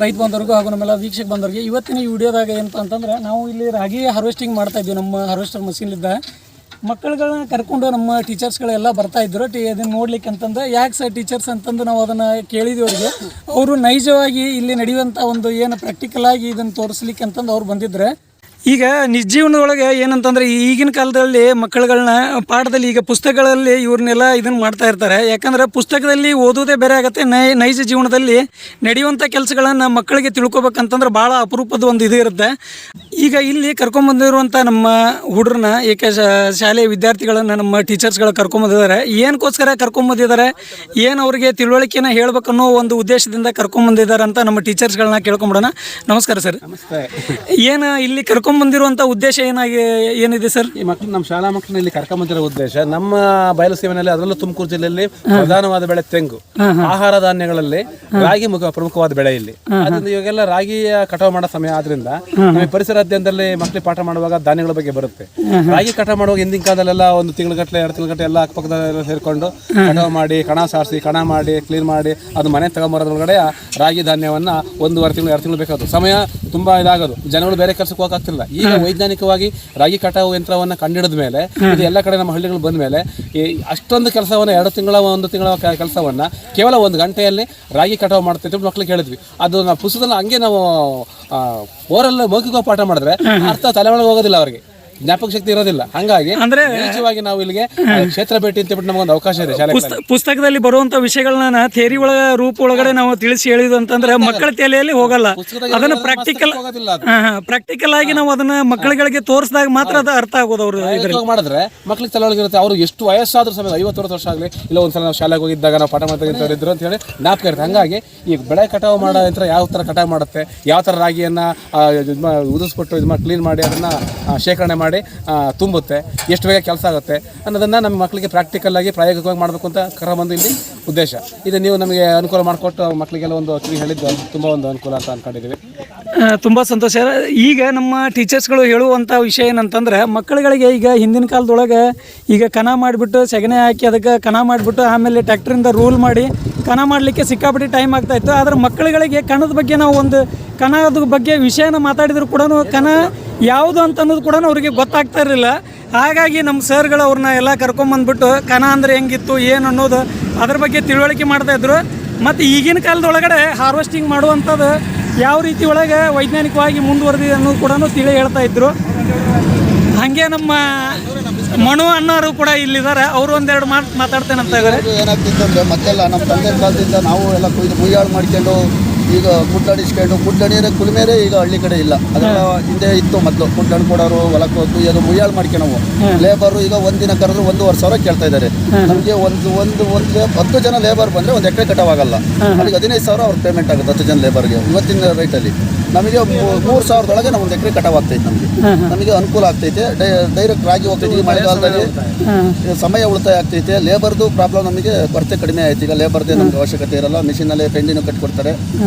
ರೈತ ಬಂದವ್ರಿಗೂ ಹಾಗೂ ನಮ್ಮೆಲ್ಲ ವೀಕ್ಷಕ ಬಂದವ್ರಿಗೆ ಇವತ್ತಿನ ಈ ವಿಡಿಯೋದಾಗ ಏನಂತ ಅಂತಂದ್ರೆ ನಾವು ಇಲ್ಲಿ ರಾಗಿ ಹಾರ್ವೆಸ್ಟಿಂಗ್ ಮಾಡ್ತಾ ಇದ್ದೀವಿ. ನಮ್ಮ ಹಾರ್ವೆಸ್ಟರ್ ಮಷೀನ್ಲಿದ್ದ ಮಕ್ಕಳುಗಳನ್ನ ಕರ್ಕೊಂಡು ನಮ್ಮ ಟೀಚರ್ಸ್ಗಳೆಲ್ಲ ಬರ್ತಾಯಿದ್ರು ಇದನ್ನು ನೋಡ್ಲಿಕ್ಕೆ ಅಂತಂದು. ಯಾಕೆ ಸರ್ ಟೀಚರ್ಸ್ ಅಂತಂದು ನಾವು ಅದನ್ನು ಕೇಳಿದ್ವಿ ಅವರಿಗೆ. ಅವರು ನೈಜವಾಗಿ ಇಲ್ಲಿ ನಡೆಯುವಂಥ ಒಂದು ಏನು ಪ್ರಾಕ್ಟಿಕಲ್ ಆಗಿ ಇದನ್ನು ತೋರಿಸ್ಲಿಕ್ಕೆ ಅಂತಂದು ಅವ್ರು ಬಂದಿದ್ರೆ. ಈಗ ನಿಜ ಜೀವನದೊಳಗೆ ಏನಂತಂದರೆ ಈಗಿನ ಕಾಲದಲ್ಲಿ ಮಕ್ಕಳುಗಳನ್ನ ಪಾಠದಲ್ಲಿ ಈಗ ಪುಸ್ತಕಗಳಲ್ಲಿ ಇವ್ರನ್ನೆಲ್ಲ ಇದನ್ನು ಮಾಡ್ತಾ ಇರ್ತಾರೆ. ಯಾಕಂದರೆ ಪುಸ್ತಕದಲ್ಲಿ ಓದೋದೇ ಬೇರೆ ಆಗುತ್ತೆ, ನೈಜ ಜೀವನದಲ್ಲಿ ನಡೆಯುವಂಥ ಕೆಲಸಗಳನ್ನು ಮಕ್ಕಳಿಗೆ ತಿಳ್ಕೊಬೇಕಂತಂದ್ರೆ ಭಾಳ ಅಪರೂಪದ ಒಂದು ಇದು ಇರುತ್ತೆ. ಈಗ ಇಲ್ಲಿ ಕರ್ಕೊಂಬಂದಿರುವಂಥ ನಮ್ಮ ಹುಡುಗರನ್ನ ಶಾಲೆಯ ವಿದ್ಯಾರ್ಥಿಗಳನ್ನು ನಮ್ಮ ಟೀಚರ್ಸ್ಗಳು ಕರ್ಕೊಂಬಂದಿದ್ದಾರೆ. ಏನಕ್ಕೋಸ್ಕರ ಕರ್ಕೊಂಬಂದಿದ್ದಾರೆ, ಏನು ಅವರಿಗೆ ತಿಳುವಳಿಕೆನ ಹೇಳ್ಬೇಕನ್ನೋ ಒಂದು ಉದ್ದೇಶದಿಂದ ಕರ್ಕೊಂಬಂದಿದ್ದಾರೆ ಅಂತ ನಮ್ಮ ಟೀಚರ್ಸ್ಗಳನ್ನ ಕೇಳ್ಕೊಂಬಿಡೋಣ. ನಮಸ್ಕಾರ ಸರ್. ನಮಸ್ತೆ. ಏನು ಇಲ್ಲಿ ಬಂದಿರುವಂತ ಉದ್ದೇಶ ಏನಿದೆ ಸರ್? ಈ ಮಕ್ಕಳು ನಮ್ಮ ಶಾಲಾ ಮಕ್ಕಳನ್ನ ಇಲ್ಲಿ ಕರ್ಕೊಂಬಂದಿರೋ ಉದ್ದೇಶ ನಮ್ಮ ಬಯಲು ಸೀಮೆನಲ್ಲಿ, ಅದರಲ್ಲೂ ತುಮಕೂರು ಜಿಲ್ಲೆಯಲ್ಲಿ ಪ್ರಧಾನವಾದ ಬೆಳೆ ತೆಂಗು. ಆಹಾರ ಧಾನ್ಯಗಳಲ್ಲಿ ರಾಗಿ ಪ್ರಮುಖವಾದ ಬೆಳೆ ಇಲ್ಲಿ. ಅದರಿಂದ ಇವಾಗೆಲ್ಲ ರಾಗಿಯ ಕಟಾವು ಮಾಡೋ ಸಮಯ ಆದ್ರಿಂದ ನಮಗೆ ಪರಿಸರ ಅಧ್ಯಯನದಲ್ಲಿ ಮಕ್ಕಳಿಗೆ ಪಾಠ ಮಾಡುವಾಗ ಧಾನ್ಯಗಳ ಬಗ್ಗೆ ಬರುತ್ತೆ. ರಾಗಿ ಕಟಾವು ಮಾಡುವಾಗ ಹಿಂದಿನ ಕಾಲದಲ್ಲೆಲ್ಲ ಒಂದು ತಿಂಗಳಗಟ್ಟಲೆ 2 ತಿಂಗಳಗಟ್ಟಲೆ ಎಲ್ಲ ಅಕ್ಕಪಕ್ಕದಲ್ಲ ಸೇರ್ಕೊಂಡು ಕಟಾವು ಮಾಡಿ ಕಣ ಸಾರಿಸಿ ಕಣ ಮಾಡಿ ಕ್ಲೀನ್ ಮಾಡಿ ಅದು ಮನೆ ತಗೊಂಬರೋದ್ರೊಳಗಡೆ ರಾಗಿ ಧಾನ್ಯವನ್ನ 1.5 ತಿಂಗಳು 2 ತಿಂಗಳು ಬೇಕಾದ್ರು. ಸಮಯ ತುಂಬಾ ಇದಾಗೋದು, ಜನಗಳು ಬೇರೆ ಕೆಲಸಕ್ಕೆ ಹೋಗಕ್ಕಾಗ್ತಿಲ್ಲ. ಈಗ ವೈಜ್ಞಾನಿಕವಾಗಿ ರಾಗಿ ಕಟಾವು ಯಂತ್ರವನ್ನ ಕಂಡಿಡಿದ ಮೇಲೆ ಇದು ಎಲ್ಲ ಕಡೆ ನಮ್ಮ ಹಳ್ಳಿಗಳು ಬಂದ ಮೇಲೆ ಅಷ್ಟೊಂದು ಕೆಲಸವನ್ನ 2 ತಿಂಗಳ 1 ತಿಂಗಳ ಕೆಲಸವನ್ನ ಕೇವಲ 1 ಗಂಟೆಯಲ್ಲಿ ರಾಗಿ ಕಟಾವು ಮಾಡ್ತಿದ್ವಿ ಮಕ್ಳಿಗೆ ಹೇಳಿದ್ವಿ. ಅದು ನಾವು ಪುಸ್ತಕದಲ್ಲಿ ಹಂಗೆ ನಾವು ಓರಲ್ಲ ಮೌಖಿಕ ಪಾಠ ಮಾಡಿದ್ರೆ ಅರ್ಥ ತಲೆ ಒಳಗೆ ಹೋಗೋದಿಲ್ಲ, ಅವರಿಗೆ ಜ್ಞಾಪಕ ಶಕ್ತಿ ಇರೋದಿಲ್ಲ. ಹಂಗಾಗಿ ಅಂದ್ರೆ ನಿಜವಾಗಿ ನಾವು ಇಲ್ಲಿಗೆ ಕ್ಷೇತ್ರ ಭೇಟಿ ಅಂತ ಬಿಟ್ಟು ನಮಗೊಂದು ಅವಕಾಶ ಇದೆ. ಶಾಲೆ ಪುಸ್ತಕದಲ್ಲಿ ಬರುವಂತ ವಿಷಯಗಳನ್ನ ಥಿಯರಿ ಪ್ರಾಕ್ಟಿಕಲ್ ಒಳಗಡೆ ನಾವು ತಿಳಿಸಿ ಹೇಳಿದ್ವಿ ಅಂತಂದ್ರೆ ಮಕ್ಕಳ ತಲೆಯಲ್ಲಿ ಹೋಗಲ್ಲ. ಅದನ್ನ ಪ್ರಾಕ್ಟಿಕಲ್ ಆಗಿ ನಾವು ಅದನ್ನ ಮಕ್ಕಳುಗಳಿಗೆ ತೋರಿಸಿದಾಗ ಮಾತ್ರ ಅದು ಅರ್ಥ ಆಗೋದು. ಅವರು ಮಾಡಿದ್ರೆ ಮಕ್ಳಿಗೆ ತಲೆ ಒಳಗಿರುತ್ತೆ. ಅವರು ಎಷ್ಟು ವಯಸ್ಸಾದ್ರೂ ಸಮಯ 50 ವರ್ಷ ಆಗಲಿ ಇಲ್ಲ ಒಂದ್ಸಲ ನಾವು ಶಾಲೆಗೆ ಹೋಗಿದ್ದಾಗ ನಾವು ಪಾಠ ಮಾಡ್ತಾ ಇದ್ರು ಅಂತ ಹೇಳಿ ಜ್ಞಾಪಕ ಇರುತ್ತೆ. ಹಂಗಾಗಿ ಈ ಬೆಳೆ ಕಟಾವು ಮಾಡೋ ಯಂತ್ರ ಯಾವ ತರ ಕಟಾವು ಮಾಡುತ್ತೆ, ಯಾವ ತರ ರಾಗಿಯನ್ನ ಉದಿಸ್ಬಿಟ್ಟು ಕ್ಲೀನ್ ಮಾಡಿ ಅದನ್ನ ಶೇಖರಣೆ ಮಾಡಿ ತುಂಬುತ್ತೆ, ಎಷ್ಟು ಬೇಗ ಕೆಲಸ ಆಗುತ್ತೆ ಅನ್ನೋದನ್ನ ನಮ್ಮ ಮಕ್ಕಳಿಗೆ ಪ್ರಾಕ್ಟಿಕಲ್ ಆಗಿ ಪ್ರಾಯೋಗಿಕವಾಗಿ ಮಾಡಬೇಕು ಅಂತ ಕರೆಬಂದು ಇಲ್ಲಿ ಉದ್ದೇಶ. ಇದು ನೀವು ನಮಗೆ ಅನುಕೂಲ ಮಾಡಿಕೊಟ್ಟು ಮಕ್ಕಳಿಗೆಲ್ಲ ಒಂದು ಹೇಳಿದ್ದು ತುಂಬ ಒಂದು ಅನುಕೂಲ ಅಂತ ಅಂದ್ಕೊಂಡಿದ್ದೀವಿ. ತುಂಬ ಸಂತೋಷ. ಈಗ ನಮ್ಮ ಟೀಚರ್ಸ್ಗಳು ಹೇಳುವಂಥ ವಿಷಯ ಏನಂತಂದ್ರೆ ಮಕ್ಕಳುಗಳಿಗೆ ಈಗ ಹಿಂದಿನ ಕಾಲದೊಳಗೆ ಈಗ ಕಣ ಮಾಡಿಬಿಟ್ಟು ಸೆಗಣಿ ಹಾಕಿ ಅದಕ್ಕೆ ಕಣ ಮಾಡಿಬಿಟ್ಟು ಆಮೇಲೆ ಟ್ಯಾಕ್ಟ್ರಿಂದ ರೂಲ್ ಮಾಡಿ ಕಣ ಮಾಡಲಿಕ್ಕೆ ಸಿಕ್ಕಾಪಟ್ಟೆ ಟೈಮ್ ಆಗ್ತಾಯಿತ್ತು. ಆದರೆ ಮಕ್ಕಳುಗಳಿಗೆ ಕಣದ ಬಗ್ಗೆ ನಾವು ಒಂದು ಕಣದ ಬಗ್ಗೆ ವಿಷಯನ ಮಾತಾಡಿದ್ರು ಕೂಡ ಕಣ ಯಾವುದು ಅಂತ ಅನ್ನೋದು ಕೂಡ ಅವ್ರಿಗೆ ಗೊತ್ತಾಗ್ತಾ ಇರಲಿಲ್ಲ. ಹಾಗಾಗಿ ನಮ್ಮ ಸರ್ಗಳು ಅವ್ರನ್ನ ಎಲ್ಲ ಕರ್ಕೊಂಬಂದ್ಬಿಟ್ಟು ಕಣ ಅಂದರೆ ಹೆಂಗಿತ್ತು ಏನು ಅನ್ನೋದು ಅದ್ರ ಬಗ್ಗೆ ತಿಳುವಳಿಕೆ ಮಾಡ್ತಾಯಿದ್ರು. ಮತ್ತು ಈಗಿನ ಕಾಲದೊಳಗಡೆ ಹಾರ್ವೆಸ್ಟಿಂಗ್ ಮಾಡುವಂಥದ್ದು ಯಾವ ರೀತಿ ಒಳಗೆ ವೈಜ್ಞಾನಿಕವಾಗಿ ಮುಂದುವರೆದಿದೆ ಅನ್ನೋದು ಕೂಡ ತಿಳಿ ಹೇಳ್ತಾ ಇದ್ರು. ಹಾಗೆ ನಮ್ಮ ಮನು ಅನ್ನೋರು ಕೂಡ ಇಲ್ಲಿದ್ದಾರೆ, ಅವರು ಒಂದೆರಡು ಮಾತಾಡ್ತೇನೆ ಅಂತ ಇದ್ದಾರೆ. ಏನಾಗ್ತಿತ್ತು ಅಂದರೆ ಮೊದಲೆಲ್ಲ ನಮ್ಮ ತಂದೆ ಕಾಲದಿಂದ ನಾವು ಎಲ್ಲ ಕುಯ್ದು ಮುಯ್ಯಾಳು ಮಾಡ್ಕೊಂಡು ಈಗ ಕುಡ್ಲಾಡಿಸ್ಕೊಂಡು ಕುಡ್ಲಾಡಿದ್ರೆ ಕುಲ್ಮೇರೆ ಈಗ ಹಳ್ಳಿ ಕಡೆ ಇಲ್ಲ. ಅದೆಲ್ಲ ಹಿಂದೆ ಇತ್ತು ಮೊದಲು. ಕುಡ್ಲಾಡಿ ಕೊಡೋರು ಹೊಲಕ್ಕೆ ಹೋಗಿ ಅದು ಮುಯ್ಯಾಳು ಮಾಡ್ಕೊಂಡು ನಾವು ಲೇಬರು ಈಗ ಒಂದಿನ ಕರೆದ್ರು 1,500 ಕೇಳ್ತಾ ಇದ್ದಾರೆ. ನಮಗೆ ಒಂದು 10 ಜನ ಲೇಬರ್ ಬಂದರೆ 1 ಎಕರೆ ಕಟಾವಾಗಲ್ಲ. ಅಲ್ಲಿಗೆ 15,000 ಅವ್ರ ಪೇಮೆಂಟ್ ಆಗುತ್ತೆ 10 ಜನ ಲೇಬರ್ಗೆ ಇವತ್ತಿನ ರೇಟಲ್ಲಿ. ನಮಗೆ 3,000ದೊಳಗೆ ನಾವು 1 ಎಕರೆ ಕಟಾವಾಗ್ತೈತೆ. ನಮಗೆ ಅನುಕೂಲ ಆಗ್ತೈತೆ. ಡೈರೆಕ್ಟ್ ರಾಗಿ ಹೋಗ್ತೈತಿ. ಮಳೆಗಾಲದಲ್ಲಿ ಸಮಯ ಉಳಿತಾಯ ಆಗ್ತೈತೆ. ಲೇಬರ್ದು ಪ್ರಾಬ್ಲಮ್ ನಮಗೆ ಕೊರತೆ ಕಡಿಮೆ ಆಯ್ತು. ಈಗ ಲೇಬರ್ದೇ ನಮ್ಗೆ ಅವಶ್ಯಕತೆ ಇರಲ್ಲ. ಮಿಷಿನಲ್ಲಿ ಪೆಂಡಿನೂ ಕಟ್ಕೊಡ್ತಾರೆ.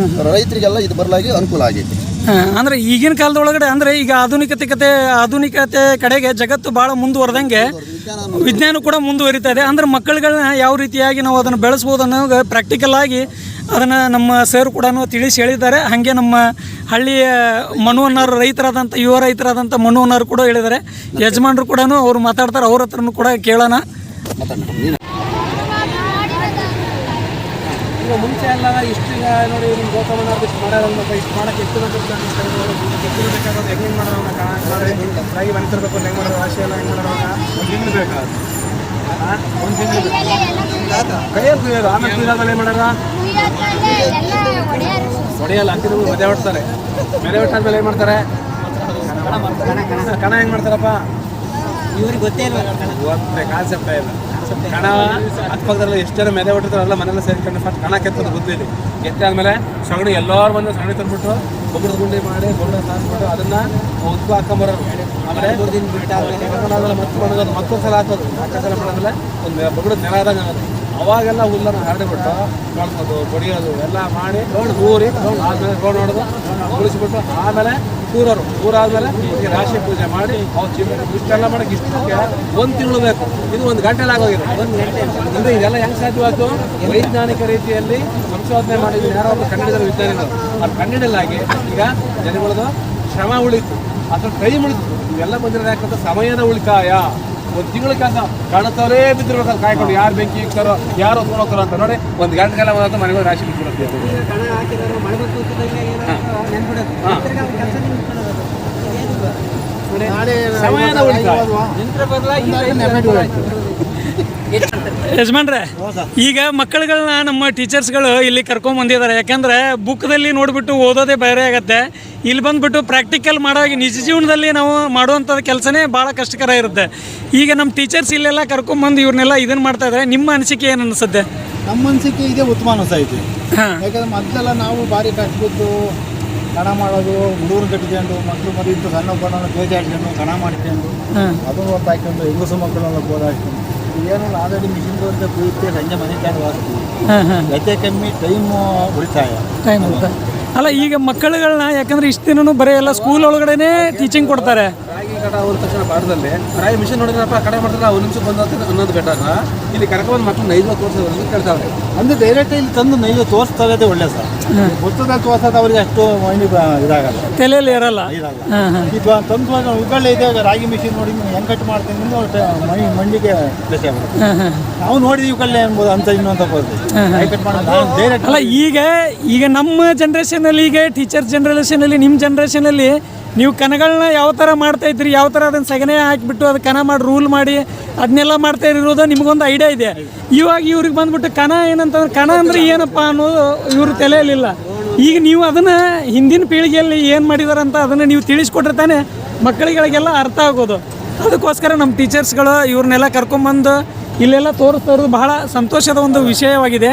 ರೈತರಿಗೆಲ್ಲ ಇದು ಬರಲಾಗಿ ಅನುಕೂಲ ಆಗೈತಿ. ಅಂದರೆ ಈಗಿನ ಕಾಲದೊಳಗಡೆ ಅಂದರೆ ಈಗ ಆಧುನಿಕತೆ ಕಡೆಗೆ ಜಗತ್ತು ಭಾಳ ಮುಂದುವರೆದಂಗೆ ವಿಜ್ಞಾನ ಕೂಡ ಮುಂದುವರಿತಾ ಇದೆ. ಅಂದರೆ ಮಕ್ಕಳುಗಳನ್ನ ಯಾವ ರೀತಿಯಾಗಿ ನಾವು ಅದನ್ನು ಬೆಳೆಸ್ಬೋದು ಅನ್ನೋ ಪ್ರಾಕ್ಟಿಕಲ್ ಆಗಿ ಅದನ್ನು ನಮ್ಮ ಸರ್ ಕೂಡ ತಿಳಿಸಿ ಹೇಳಿದ್ದಾರೆ. ಹಾಗೆ ನಮ್ಮ ಹಳ್ಳಿಯ ಮನು ಅನ್ನೋರು ಯುವ ರೈತರಾದಂಥ ಮನು ಅನ್ನೋರು ಕೂಡ ಹೇಳಿದ್ದಾರೆ. ಯಜಮಾನರು ಕೂಡ ಅವ್ರು ಮಾತಾಡ್ತಾರೆ, ಅವ್ರ ಹತ್ರನೂ ಕೂಡ ಕೇಳೋಣ. ಈಗ ಮುಂಚೆ ಎಲ್ಲ ಇಷ್ಟು ನೋಡಿ ಗೋಕಮಣ್ಣವ್ರು ಇಷ್ಟು ಮಾಡೋದು ಇಷ್ಟು ಮಾಡೋಕ್ಕೆ ಎಷ್ಟು ಬೇಕಾಗೋದು ಹೆಂಗೆ ಮಾಡೋಣ ರಾಗಿ ಬಂತಿರ್ಬೇಕು ಹೆಂಗೆ ಮಾಡೋದು ರಾಶಿ ಎಲ್ಲ ಹೆಂಗೆ ಮಾಡೋಣ 1 ತಿಂಗಳು ಬೇಕಾಗುತ್ತೆ. 1 ತಿಂಗಳು ಕೈಯಲ್ಲಿ ಕುಯ್ಯೋದು. ಆಮೇಲೆ ಕುಯ್ದಾದ್ಮೇಲೆ ಏನು ಮಾಡೋಣ ಹೊಡೆಯಲ್ಲ ಅಂತಿದ್ರು ಮದುವೆ ಹೊಡ್ತಾರೆ. ಮದುವೆ ಹೊಟ್ಟಾದ್ಮೇಲೆ ಏನು ಮಾಡ್ತಾರೆ? ಕಣ ಹೆಂಗೆ ಮಾಡ್ತಾರಪ್ಪ ಇವ್ರಿಗೆ ಗೊತ್ತೇ ಇಲ್ಲ. ಗೊತ್ತೇ ಕಾನ್ಸೆಪ್ಟೇ ಇಲ್ಲ. ಕಣ ಅಕ್ಕಪಕ್ಕದಲ್ಲಿ ಎಷ್ಟು ಜನ ಮೆದೆ ಹೊಟ್ಟಿರ್ತಾರಲ್ಲ ಮನೆಯಲ್ಲ ಸೇರ್ಕೊಂಡು ಫಸ್ಟ್ ಕಣ ಕೆತ್ತೋದು ಗೊತ್ತಿಲ್ಲ. ಕೆತ್ತಾದ್ಮೇಲೆ ಸಗಣಿ ಎಲ್ಲರೂ ಬಂದು ಸಗಣಿ ತಂದ್ಬಿಟ್ಟು ಗೊಬ್ಬರದ ಗುಂಡಿ ಮಾಡಿ ಗೊಬ್ಬರ ಸಾರಿಸ್ಬಿಟ್ಟು ಅದನ್ನು ಉತ್ಕು ಹಾಕೊಂಬರೋರು. ಆಮೇಲೆ ಮತ್ತೆ ಮಾಡೋದು ಮತ್ತೊಂದು ಸಲ ಹಾಕೋದು. 4 ಸಲ ಮಾಡೋದ್ಮೇಲೆ ಒಂದು ಗೊಬ್ಬರದ ನೆಲ ಆದಂಗೆ ಆಗೋದು. ಅವಾಗೆಲ್ಲ ಹುಲ್ಲನ್ನು ಹರಡಿಬಿಟ್ಟು ಕಳ್ಸೋದು ಬಡಿಯೋದು ಎಲ್ಲ ಮಾಡಿ ಊರಿ ಆದ್ಮೇಲೆ ರೋಡ್ ನೋಡೋದು ಉಳಿಸ್ಬಿಟ್ಟು ಆಮೇಲೆ ಕೂರಾದ್ಮೇಲೆ ಈ ರಾಶಿ ಪೂಜೆ ಮಾಡಿ ಇಷ್ಟೆಲ್ಲ ಮಾಡಕ್ಕೆ ಇಷ್ಟಕ್ಕೆ 1 ತಿಂಗಳು ಬೇಕು. ಇದು 1 ಗಂಟೆಲಿ ಆಗೋಗಿದೆ. 1 ಗಂಟೆ ಅಂದರೆ ಇದೆಲ್ಲ ಹೆಂಗೆ ಸಾಧ್ಯವಾಯ್ತು? ವೈಜ್ಞಾನಿಕ ರೀತಿಯಲ್ಲಿ ಸಂಶೋಧನೆ ಮಾಡಿದ್ರು ಯಾರೋ ಒಬ್ಬರು ಕಂಡಿಡಿದ್ರು ವಿಜ್ಞಾನಿಗಳು. ಅದು ಕಂಡಿಡಲಾಗಿ ಈಗ ಜನಗಳದು ಶ್ರಮ ಉಳಿತು, ಅಥವಾ ಟೈಮ್ ಉಳಿತು. ಇವೆಲ್ಲ ಬಂದಿರೋದು ಯಾಕಂತ ಸಮಯದ ಉಳಿತಾಯ. 1 ತಿಂಗಳ ಕೆಲಸ ಕಾಣುತ್ತವರೇ ಬಿದ್ದಿರ್ಬೇಕಲ್ಲ ಕಾಯ್ಕೊಂಡು, ಯಾರು ಬೆಂಕಿ ಇಕ್ತಾರೋ ಯಾರು ಹೊತ್ಕೊಂಡು ಹೋಗ್ತಾರೋ ಅಂತ ನೋಡಿ 1 ಗಂಟೆಗೆಲ್ಲ ಬಂದ ಮನೆಗೆ ರಾಶಿ ಬಿಟ್ಬಿಡುತ್ತೆ. ಸಮಯದ ಉಳಿತಾಯ. ಯಜಮಾನ್ರೆ, ಈಗ ಮಕ್ಕಳುಗಳನ್ನ ನಮ್ಮ ಟೀಚರ್ಸ್ಗಳು ಇಲ್ಲಿ ಕರ್ಕೊಂಡ್ ಬಂದಿದ್ದಾರೆ. ಯಾಕಂದ್ರೆ ಬುಕ್ದಲ್ಲಿ ನೋಡಿಬಿಟ್ಟು ಓದೋದೇ ಬೇರೆ ಆಗತ್ತೆ. ಇಲ್ಲಿ ಬಂದ್ಬಿಟ್ಟು ಪ್ರಾಕ್ಟಿಕಲ್ ಮಾಡೋಗಿ ನಿಜ ಜೀವನದಲ್ಲಿ ನಾವು ಮಾಡುವಂಥ ಕೆಲಸನೇ ಭಾಳ ಕಷ್ಟಕರ ಇರುತ್ತೆ. ಈಗ ನಮ್ಮ ಟೀಚರ್ಸ್ ಇಲ್ಲೆಲ್ಲ ಕರ್ಕೊಂಬಂದು ಇವ್ರನ್ನೆಲ್ಲ ಇದನ್ನು ಮಾಡ್ತಾ ಇದ್ದಾರೆ. ನಿಮ್ಮ ಅನಿಸಿಕೆ ಏನು ಅನಿಸುತ್ತೆ? ನಮ್ಮ ಅನಿಸಿಕೆ ಇದೆ, ಉತ್ತಮ ಅನಿಸ್ತೈತಿ. ಹಾಂ, ಯಾಕಂದ್ರೆ ಮೊದಲೆಲ್ಲ ನಾವು ಭಾರಿ ಕಟ್ಬಿಟ್ಟು ಕಣ ಮಾಡೋದು, ಹುಡುಗರು ಕಟ್ಕೊಂಡು ಮಕ್ಕಳು ಮರಿದ್ದು ಸಣ್ಣ ಬಣ್ಣ ಬೇಜಾಡ್ಕೊಂಡು ಕಣ ಮಾಡ್ಕೊಂಡು ಅದನ್ನು ಹೊತ್ತು ಹಾಕೊಂಡು ಹೆಂಗಸು ಮಕ್ಕಳೆಲ್ಲ ಬೋದಾಡ್ಕೊಂಡು ಏನು ಆಲ್ರೆಡಿ ಮಿಷಿನ್ ಅಂತ ಕುಯ್ಯುತ್ತೆ, ಸಂಜೆ ಮನೆ ಕಾಲ ವಾಸ್ತೀವಿ. ಹಾಂ, ಹಾಂ, ಹೆಚ್ಚೆ ಕಮ್ಮಿ ಟೈಮು ಉಳಿತಾಯ. ಟೈಮ್ ಇರುತ್ತೆ. ಅಲ್ಲ, ಈಗ ಮಕ್ಕಳುಗಳನ್ನ ಯಾಕಂದ್ರೆ ಇಷ್ಟು ದಿನನೂ ಬರೀ ಎಲ್ಲ ಸ್ಕೂಲ್ ಒಳಗಡೆನೇ ಟೀಚಿಂಗ್ ಕೊಡ್ತಾರೆ. ರಾಗಿ ಕಟ ಹೋದ ತಕ್ಷಣ ಭಾರತದಲ್ಲಿ ರಾಗಿ ಮಿಷನ್ ನೋಡಿದ್ರಪ್ಪ ಕಡೆ ಮಾಡಿದ್ರೆ 1 ನಿಮಿಷ ಬಂದ ಅನ್ನೋದು ಬೆಟರ್. ಇಲ್ಲಿ ಕರ್ಕೊಂಡು ಮಕ್ಕಳು ನೈಜ ತೋರಿಸೋದು ಕೇಳ್ತಾವೆ. ಅಂದರೆ ಡೈರೆಕ್ಟ್ ಇಲ್ಲಿ ತಂದು ನೈಜ ತೋರಿಸ್ತಾ ಇರೋದೇ ಒಳ್ಳೆ ಸರ್. ಪುಸ್ತಕದಲ್ಲಿ ತೋರ್ಸೋದು ಅವ್ರಿಗೆ ಅಷ್ಟು ಮೈಂಡಿಗೆ ಇದಾಗಲ್ಲ, ತಲೆಯಲ್ಲಿ ಇರಲ್ಲ. ಹಾಂ, ಹಾಂ, ಇದು ತಂದು ಉಗುಳೇ ಇದೆ ರಾಗಿ ಮಿಷಿನ್ ನೋಡಿ ಹೆಂಗೆ ಕಟ್ ಮಾಡ್ತೀನಿ ಮಂಡಿಗೆ ಪ್ಲೇಸ್ ಆಗ್ಬಿಡುತ್ತೆ. ಹಾಂ, ಹಾಂ. ನಾವು ನೋಡಿದ್ವಿ ಇವುಗಳೇ ಅನ್ಬೋದು ಅಂತ ಇನ್ನೊಂದು ಕಟ್ ಮಾಡೋದು ಡೈರೆಕ್ಟ್. ಅಲ್ಲ, ಈಗ ನಮ್ಮ ಜನ್ರೇಷನಲ್ಲಿ, ಈಗ ಟೀಚರ್ ಜನ್ರೇಷನಲ್ಲಿ, ನಿಮ್ಮ ಜನ್ರೇಷನಲ್ಲಿ ನೀವು ಕಣಗಳನ್ನ ಯಾವ ಥರ ಮಾಡ್ತಾಯಿದ್ರಿ, ಯಾವ ಥರ ಅದನ್ನು ಸಗಣಿ ಹಾಕಿಬಿಟ್ಟು ಅದು ಕಣ ಮಾಡಿ ರೂಲ್ ಮಾಡಿ ಅದನ್ನೆಲ್ಲ ಮಾಡ್ತಾ ಇರೋದು ನಿಮಗೊಂದು ಐಡಿಯಾ ಇದೆ. ಇವಾಗ ಇವ್ರಿಗೆ ಬಂದ್ಬಿಟ್ಟು ಕಣ ಏನಂತಂದ್ರೆ, ಕಣ ಅಂದರೆ ಏನಪ್ಪ ಅನ್ನೋದು ಇವ್ರ ತಲೆಯಲ್ಲಿಲ್ಲ. ಈಗ ನೀವು ಅದನ್ನು ಹಿಂದಿನ ಪೀಳಿಗೆಯಲ್ಲಿ ಏನು ಮಾಡಿದಾರೆ ಅಂತ ಅದನ್ನು ನೀವು ತಿಳಿಸ್ಕೊಟ್ರೆ ತಾನೇ ಮಕ್ಕಳಿಗಳಿಗೆಲ್ಲ ಅರ್ಥ ಆಗೋದು. ಅದಕ್ಕೋಸ್ಕರ ನಮ್ಮ ಟೀಚರ್ಸ್ಗಳು ಇವ್ರನ್ನೆಲ್ಲ ಕರ್ಕೊಂಬಂದು ಇಲ್ಲೆಲ್ಲ ತೋರಿಸ್ತಾ ಇರೋದು ಬಹಳ ಸಂತೋಷದ ಒಂದು ವಿಷಯವಾಗಿದೆ.